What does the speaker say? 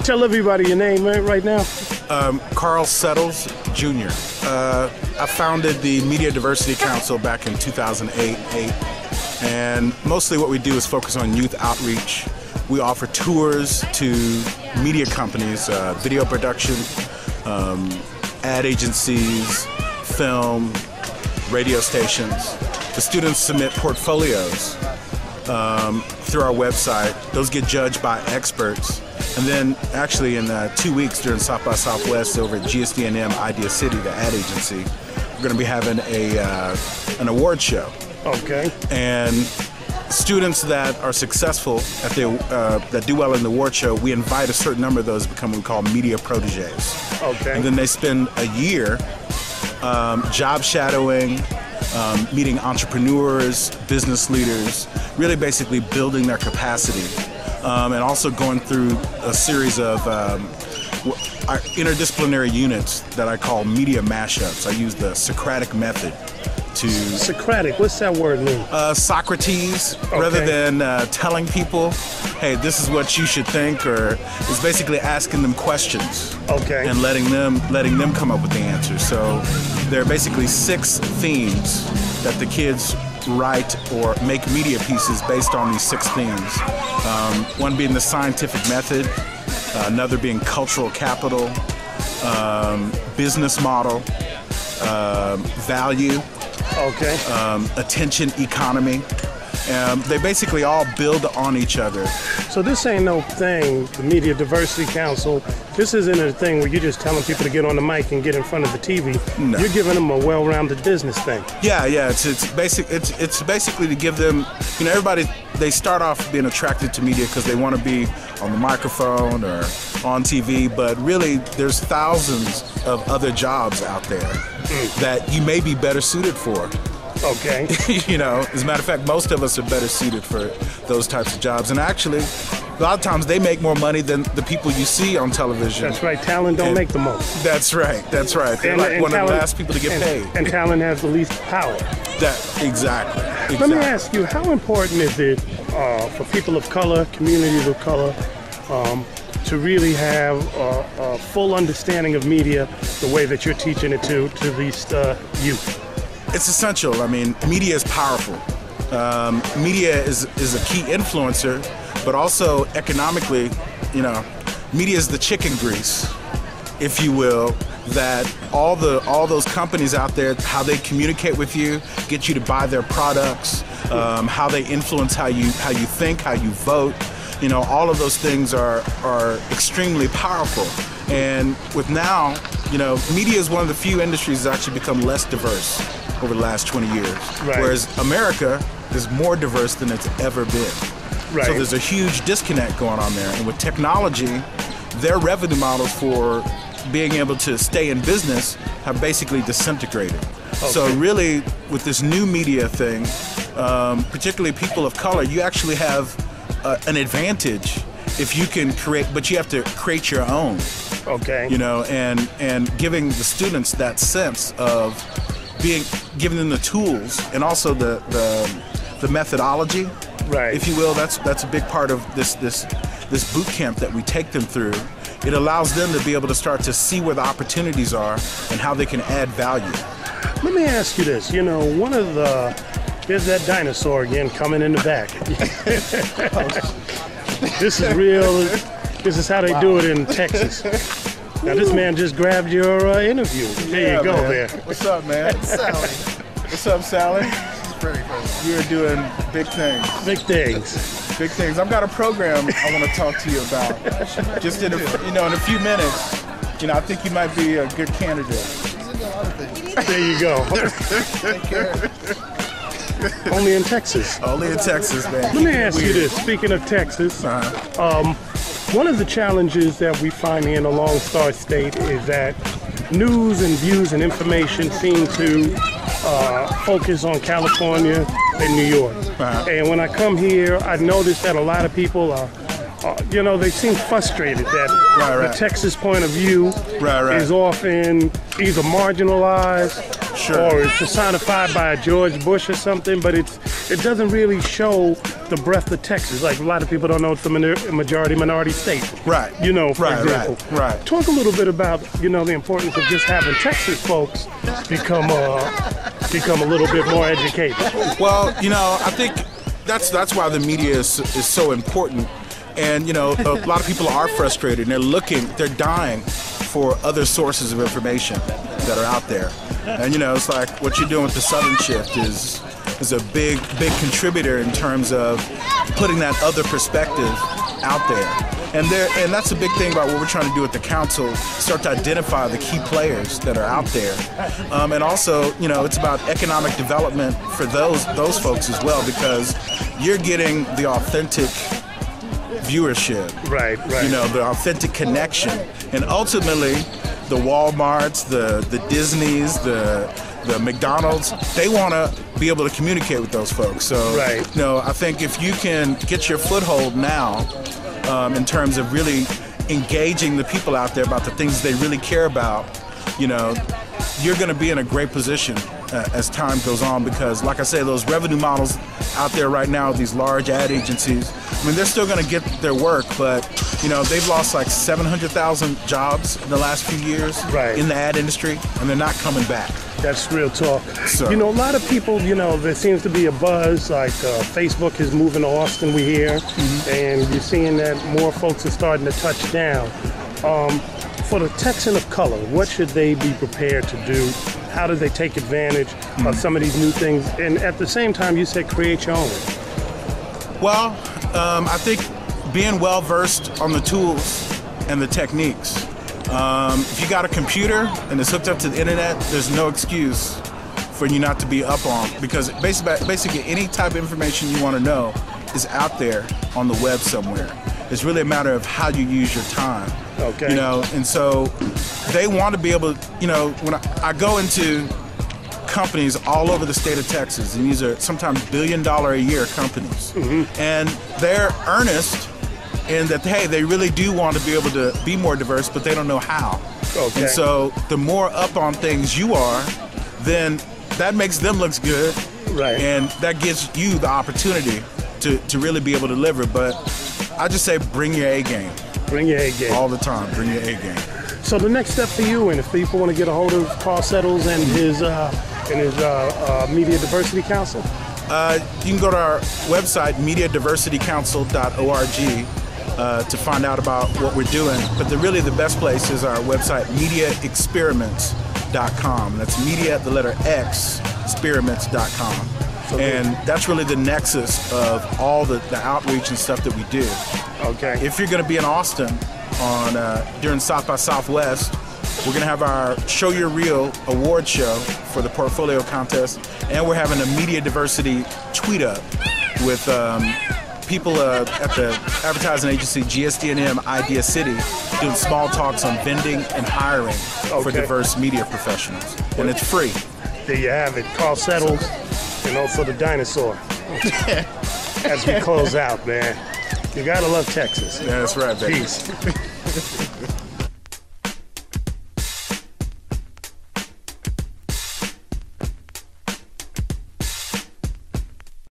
Tell everybody your name right now. Carl Settles, Jr. I founded the Media Diversity Council back in 2008, and mostly what we do is focus on youth outreach. We offer tours to media companies, video production, ad agencies, film, radio stations. The students submit portfolios through our website. Those get judged by experts. And then actually in 2 weeks during South by Southwest over at GSD&M Idea City, the ad agency, we're going to be having an award show. Okay. And students that are successful at that do well in the award show, we invite a certain number of those to become what we call media proteges. Okay. And then they spend a year job shadowing, meeting entrepreneurs, business leaders, really basically building their capacity, and also going through a series of our interdisciplinary units that I call media mashups. I use the Socratic method to... Socratic, what's that word mean? Socrates, rather than telling people, hey, this is what you should think, or it's basically asking them questions. Okay. And letting them come up with the answers. So there are basically 6 themes that the kids write or make media pieces based on these 6 themes. One being the scientific method, another being cultural capital, business model, value, attention economy. They basically all build on each other. So this ain't no thing, the Media Diversity Council, this isn't a thing where you're just telling people to get on the mic and get in front of the TV. No. You're giving them a well-rounded business thing. Yeah, it's basically to give them, everybody, they start off being attracted to media because they want to be on the microphone or on TV, but really there's thousands of other jobs out there that you may be better suited for. Okay. As a matter of fact, most of us are better suited for those types of jobs. And actually, a lot of times they make more money than the people you see on television. That's right. Talent don't make the most. That's right. They're like one of the last people to get paid. And talent has the least power. Exactly. Let me ask you, how important is it for people of color, communities of color, to really have a full understanding of media the way that you're teaching it to these youth? It's essential. I mean, media is powerful. Media is a key influencer, but also economically, media is the chicken grease, if you will, that all those companies out there, how they communicate with you, get you to buy their products, how they influence how you think, how you vote. All of those things are extremely powerful. And with now, media is one of the few industries that's actually become less diverse over the last 20 years. Right. Whereas America is more diverse than it's ever been. Right. So there's a huge disconnect going on there. And with technology, their revenue models for being able to stay in business have basically disintegrated. Okay. So really, with this new media thing, particularly people of color, you actually have an advantage if you can create, but you have to create your own. Okay. And giving the students that sense of giving them the tools and also the methodology, right? If you will, that's a big part of this boot camp that we take them through. It allows them to be able to start to see where the opportunities are and how they can add value. Let me ask you this. There's that dinosaur again coming in the back. This is real. This is how they do it in Texas. Now this man just grabbed your interview. There you go, man. there. What's up, man? Sally. What's up, Sally? She's pretty crazy. You're doing big things. Big things. Big things. I've got a program I want to talk to you about. Just in a few minutes. I think you might be a good candidate. She's into a lot of things. There you go. Take care. Only in Texas. Only in Texas, man. Let me ask you this. Speaking of Texas, one of the challenges that we find in a Lone Star State is that news and views and information seem to focus on California and New York. And when I come here, I notice that a lot of people are they seem frustrated that Right. the Texas point of view Right. is often either marginalized or is personified by a George Bush or something, but it doesn't really show the breadth of Texas. Like a lot of people don't know it's a majority minority state. Right. For example. Right. Talk a little bit about, the importance of just having Texas folks become a little bit more educated. Well, I think that's why the media is so important. And, a lot of people are frustrated and they're dying for other sources of information that are out there. And, it's like what you're doing with the Southern Shift is a big contributor in terms of putting that other perspective out there. And that's a big thing about what we're trying to do at the council, start to identify the key players that are out there. And also, it's about economic development for those folks as well, because you're getting the authentic viewership. Right. The authentic connection. And ultimately, the Walmarts, the Disneys, the McDonald's, they want to be able to communicate with those folks. So, I think if you can get your foothold now in terms of really engaging the people out there about the things they really care about, you're going to be in a great position as time goes on, because, like I say, those revenue models out there right now, these large ad agencies, they're still going to get their work, but, they've lost like 700,000 jobs in the last few years in the ad industry, and they're not coming back. That's real talk. So, a lot of people, there seems to be a buzz, like Facebook is moving to Austin, we hear, and you're seeing that more folks are starting to touch down. For the Texan of color, what should they be prepared to do? How do they take advantage of some of these new things? And at the same time, you said create your own. Well, I think being well-versed on the tools and the techniques. If you got a computer and it's hooked up to the internet, there's no excuse for you not to be up on, because basically any type of information you want to know is out there on the web somewhere. It's really a matter of how you use your time. Okay. And so they want to be able to, when I go into companies all over the state of Texas, and these are sometimes billion-dollar-a-year companies, and they're earnest in that, hey, they really do want to be able to be more diverse, but they don't know how. Okay. And so the more up on things you are, then that makes them look good, and that gives you the opportunity to really be able to deliver. But I just say bring your A game. Bring your A game. All the time, bring your A game. So the next step for you, and if people want to get a hold of Carl Settles and his Media Diversity Council? You can go to our website, mediadiversitycouncil.org, to find out about what we're doing. But really the best place is our website, mediaexperiments.com. That's media, the letter X, experiments.com. And that's really the nexus of all the outreach and stuff that we do. Okay. If you're going to be in Austin during South by Southwest, we're going to have our Show Your Real award show for the portfolio contest, and we're having a media diversity tweet up with people at the advertising agency GSD&M Idea City doing small talks on vending and hiring for diverse media professionals, and it's free. There you have it, Carl Settles, and also the dinosaur. As we close out, man. You gotta love Texas. Yeah, that's right, baby. Peace.